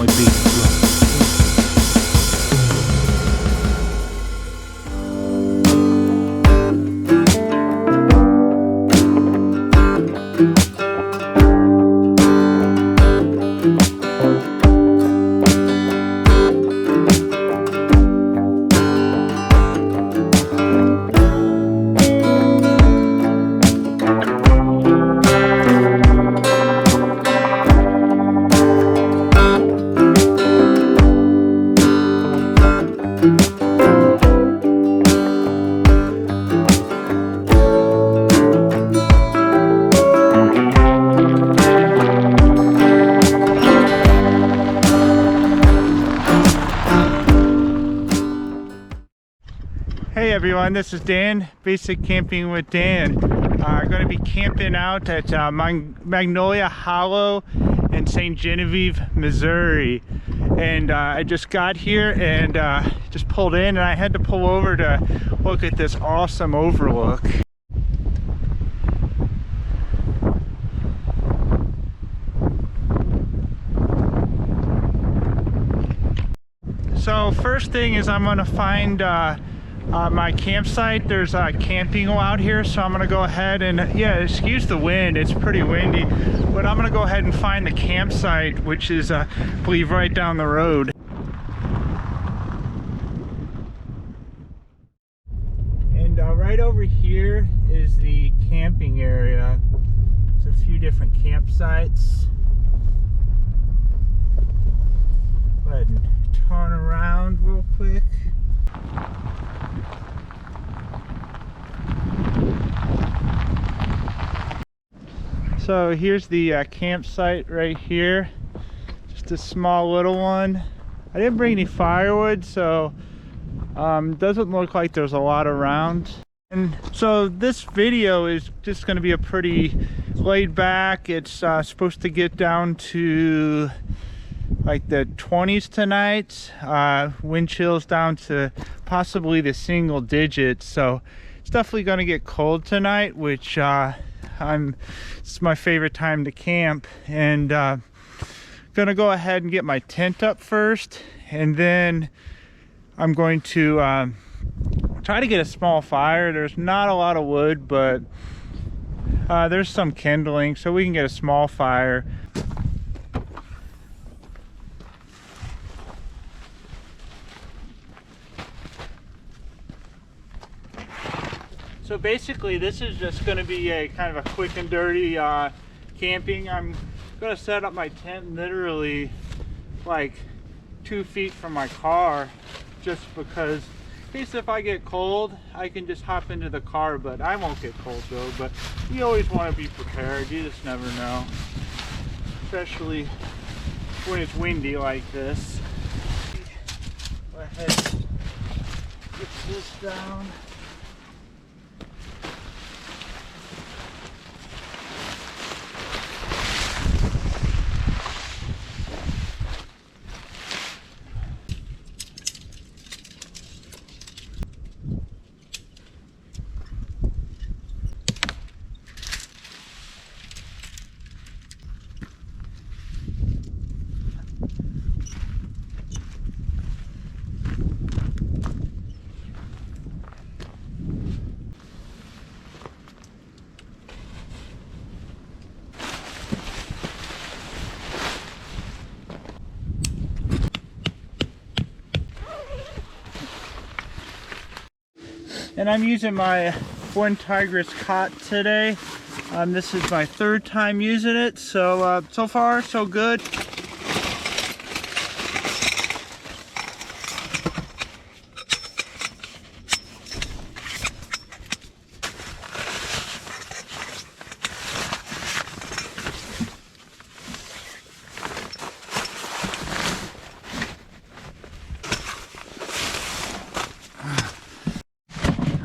my bass drum. Hey everyone, this is Dan, Basic Camping with Dan. I'm going to be camping out at Magnolia Hollow in St. Genevieve, Missouri. And I just got here and just pulled in, and I had to pull over to look at this awesome overlook. So first thing is I'm going to find my campsite. There's camping out here, so I'm gonna go ahead and yeah, excuse the wind, it's pretty windy, but I'm gonna go ahead and find the campsite, which is I believe right down the road. And right over here is the camping area. There's a few different campsites. Go ahead and turn around real quick. So here's the campsite right here, just a small little one. I didn't bring any firewood, so doesn't look like there's a lot around. And so this video is just going to be a pretty laid back. It's supposed to get down to like the 20s tonight. Wind chills down to possibly the single digits, so it's definitely going to get cold tonight, which it's my favorite time to camp. And gonna go ahead and get my tent up first, and then I'm going to try to get a small fire. There's not a lot of wood, but there's some kindling, so we can get a small fire. So basically this is just going to be a kind of a quick and dirty camping. I'm going to set up my tent literally like 2 feet from my car, just because in case if I get cold I can just hop into the car, but I won't get cold though. But you always want to be prepared, you just never know, especially when it's windy like this. Go ahead and get this down. And I'm using my One Tigress cot today. This is my third time using it, so so far so good.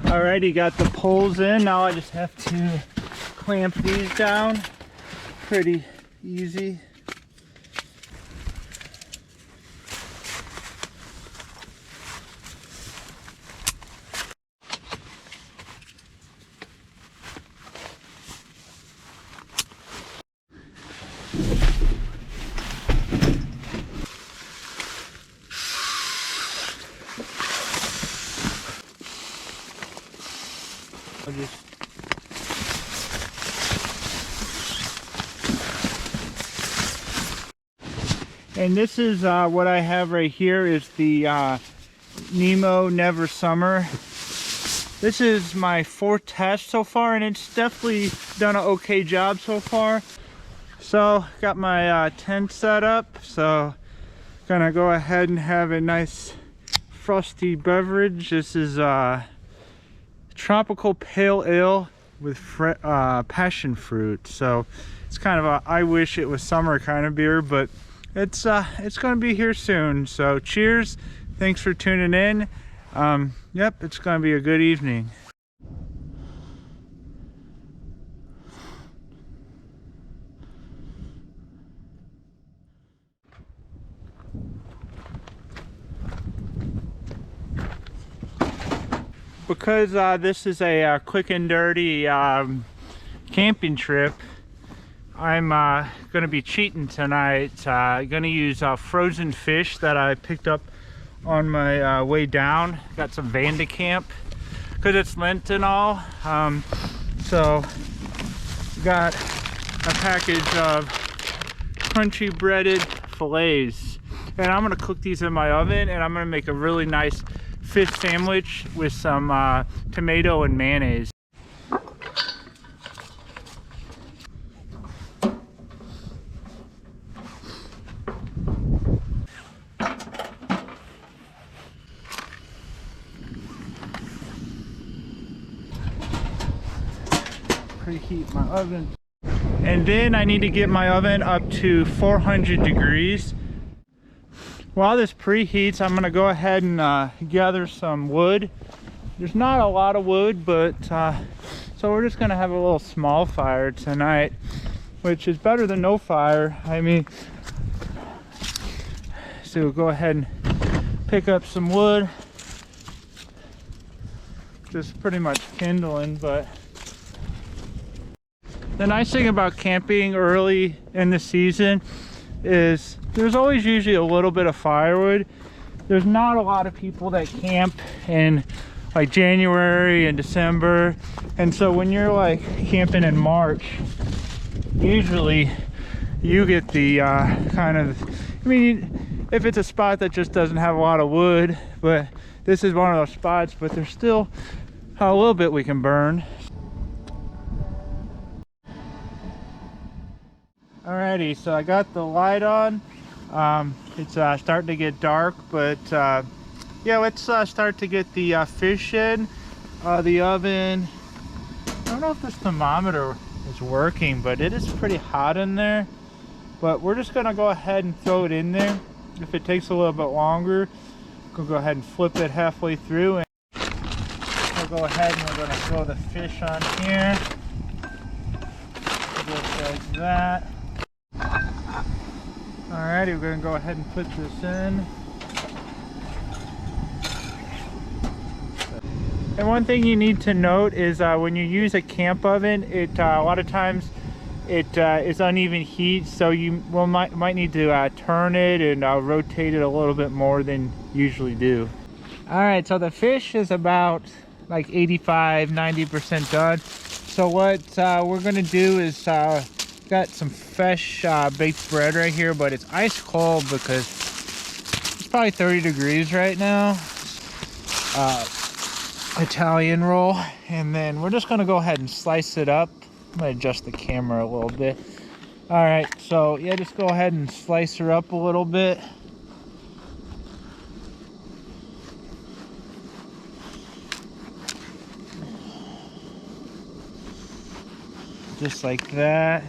Alrighty, got the poles in. Now I just have to clamp these down. Pretty easy. And this is what I have right here is the Nemo Never Summer. This is my 4th test so far, and it's definitely done an okay job so far. So got my tent set up, so gonna go ahead and have a nice frosty beverage. This is tropical pale ale with passion fruit. So it's kind of a I wish it was summer kind of beer, but it's gonna be here soon. So cheers, thanks for tuning in. Yep, it's gonna be a good evening. Because this is a quick and dirty camping trip, I'm going to be cheating tonight. Going to use frozen fish that I picked up on my way down. Got some Vandicamp because it's Lent and all. So got a package of crunchy breaded fillets, and I'm going to cook these in my oven, and I'm going to make a really nice fish sandwich with some tomato and mayonnaise. Preheat my oven. And then I need to get my oven up to 400 degrees. While this preheats, I'm gonna go ahead and gather some wood. There's not a lot of wood, but so we're just gonna have a little small fire tonight, which is better than no fire. I mean, so we'll go ahead and pick up some wood. Just pretty much kindling, but the nice thing about camping early in the season is there's always usually a little bit of firewood. There's not a lot of people that camp in like January and December, and so when you're like camping in March, usually you get the kind of, I mean, if it's a spot that just doesn't have a lot of wood, but this is one of those spots, but there's still a little bit we can burn. Alrighty, so I got the light on. It's starting to get dark, but yeah, let's start to get the fish in the oven. I don't know if this thermometer is working, but it is pretty hot in there. But we're just gonna go ahead and throw it in there. If it takes a little bit longer, we'll go ahead and flip it halfway through, and we'll go ahead and we're gonna throw the fish on here. Just like that. Alrighty, we're going to go ahead and put this in. And one thing you need to note is when you use a camp oven, it a lot of times it is uneven heat, so you might need to turn it and rotate it a little bit more than you usually do. Alright, so the fish is about like 85-90% done. So what we're going to do is got some fresh baked bread right here, but it's ice cold because it's probably 30 degrees right now. Italian roll, and then we're just gonna go ahead and slice it up. I'm gonna adjust the camera a little bit. All right, so yeah, just go ahead and slice her up a little bit. Just like that.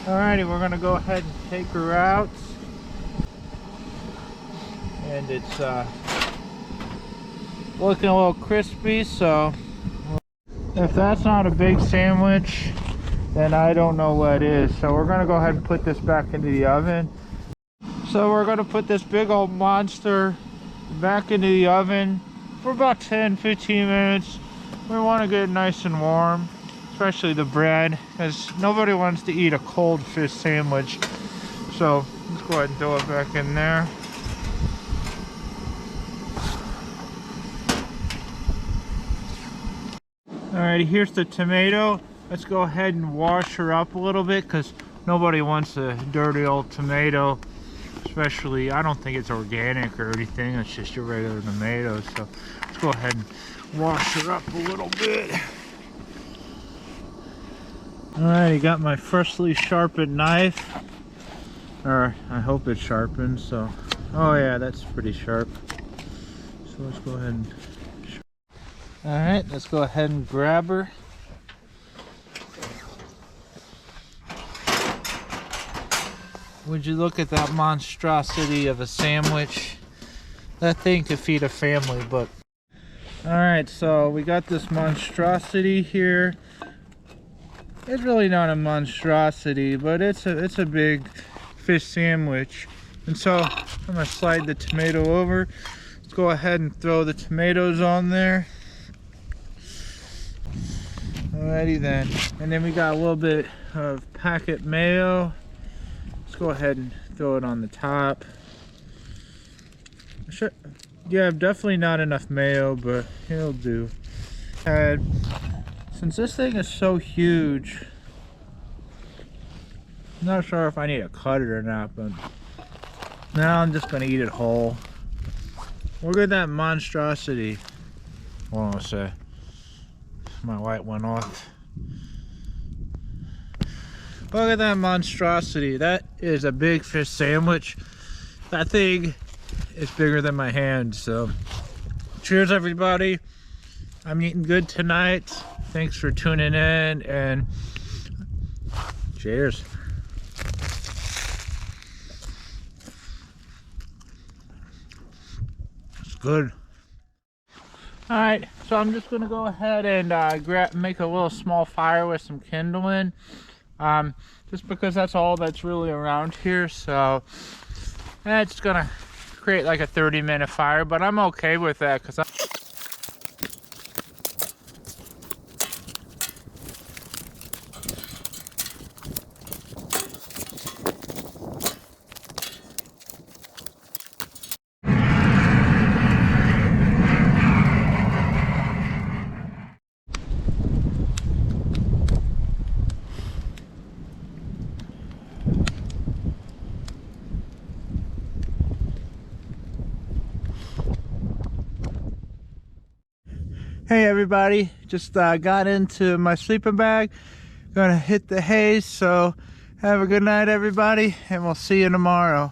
Alrighty, we're gonna go ahead and take her out, and it's looking a little crispy. So if that's not a big sandwich, then I don't know what is. So we're gonna go ahead and put this back into the oven. So we're gonna put this big old monster back into the oven for about 10-15 minutes. We want to get it nice and warm, especially the bread, because nobody wants to eat a cold fish sandwich. So let's go ahead and throw it back in there. Alrighty, here's the tomato. Let's go ahead and wash her up a little bit, because nobody wants a dirty old tomato Especially, I don't think it's organic or anything, it's just your regular tomatoes. So let's go ahead and wash her up a little bit. Alright, got my freshly sharpened knife. Or I hope it's sharpened, so. Oh yeah, that's pretty sharp. So let's go ahead and. Alright, let's go ahead and grab her. Would you look at that monstrosity of a sandwich? That thing could feed a family, but... Alright, so we got this monstrosity here. It's really not a monstrosity, but it's a big fish sandwich. And so I'm gonna slide the tomato over. Let's go ahead and throw the tomatoes on there. Alrighty then. And then we got a little bit of packet mayo. Let's go ahead and throw it on the top. Yeah, definitely not enough mayo, but it'll do. And since this thing is so huge, I'm not sure if I need to cut it or not, but now I'm just gonna eat it whole. Look at that monstrosity. Hold on a sec. My light went off. Look at that monstrosity. That is a big fish sandwich. That thing is bigger than my hand. So cheers everybody. I'm eating good tonight. Thanks for tuning in and cheers. It's good. Alright, so I'm just gonna go ahead and make a little small fire with some kindling. Just because that's all that's really around here, so it's gonna create like a 30-minute fire, but I'm okay with that because Hey everybody, just got into my sleeping bag, gonna hit the hay, so have a good night everybody, and we'll see you tomorrow.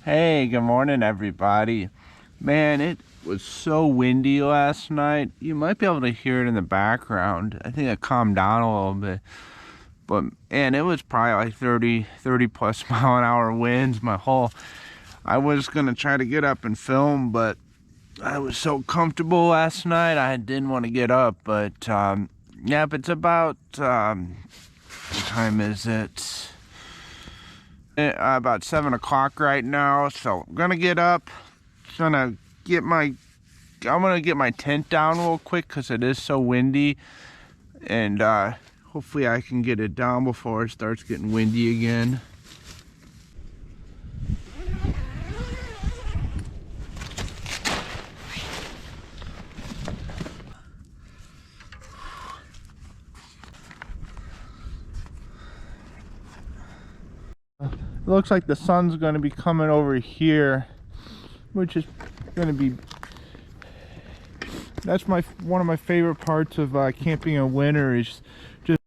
Hey, good morning everybody. Man, it was so windy last night. You might be able to hear it in the background. I think it calmed down a little bit. But and it was probably like 30 plus mile an hour winds. I was gonna try to get up and film, but I was so comfortable last night I didn't want to get up. But yeah, it's about what time is it? About 7 o'clock right now, so I'm gonna get up. I'm gonna get my tent down real quick because it is so windy, and hopefully I can get it down before it starts getting windy again. It looks like the sun's going to be coming over here, which is going to be, that's one of my favorite parts of camping in winter is just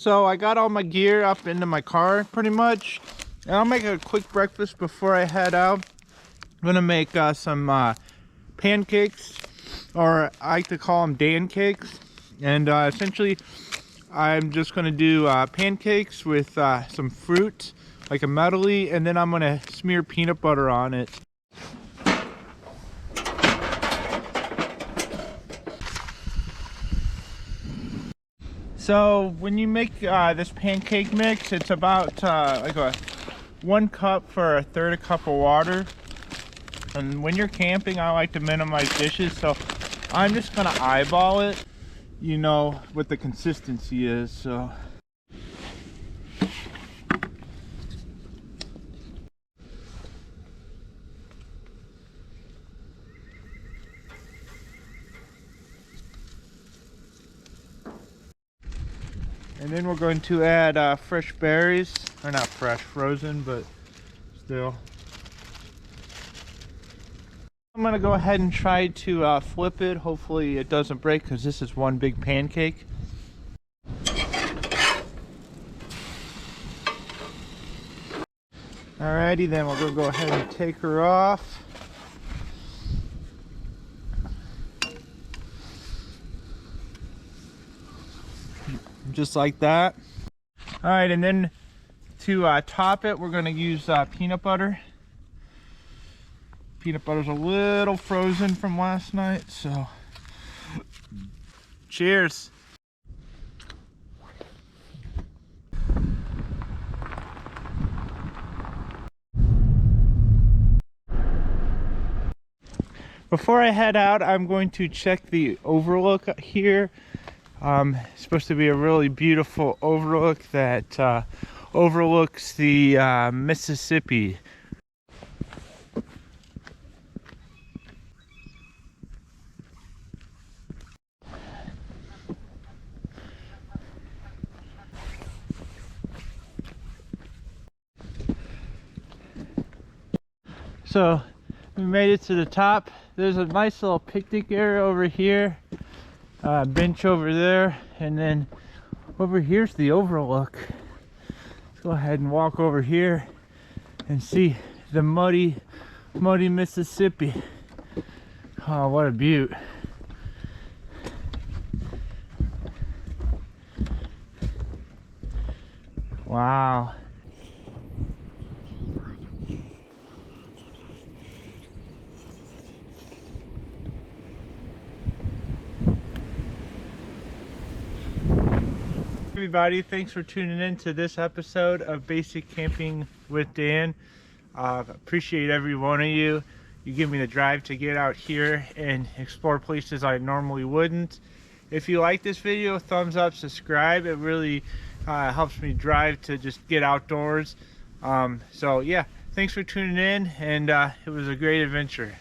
So I got all my gear up into my car pretty much, and I'll make a quick breakfast before I head out. I'm gonna make some pancakes, or I like to call them Dan cakes, and essentially I'm just gonna do pancakes with some fruit like a medley, and then I'm gonna smear peanut butter on it. So when you make this pancake mix, it's about like 1 cup for 1/3 cup of water. And when you're camping, I like to minimize dishes, so I'm just gonna eyeball it, you know, what the consistency is. So and then we're going to add fresh berries, or not fresh, frozen, but still. I'm gonna go ahead and try to flip it. Hopefully it doesn't break, because this is one big pancake. Alrighty, then we're gonna go ahead and take her off. Just like that. All right, and then to top it, we're going to use peanut butter. Peanut butter's a little frozen from last night, so cheers. Before I head out, I'm going to check the overlook here. It's supposed to be a really beautiful overlook that overlooks the Mississippi. So we made it to the top. There's a nice little picnic area over here. Bench over there, and then over here's the overlook. Let's go ahead and walk over here and see the muddy Mississippi. Oh, what a beaut. Wow. Everybody, thanks for tuning in to this episode of Basic Camping with Dan. Appreciate every one of you. You give me the drive to get out here and explore places I normally wouldn't. If you like this video, thumbs up, subscribe. It really helps me drive to just get outdoors. So yeah, thanks for tuning in, and it was a great adventure.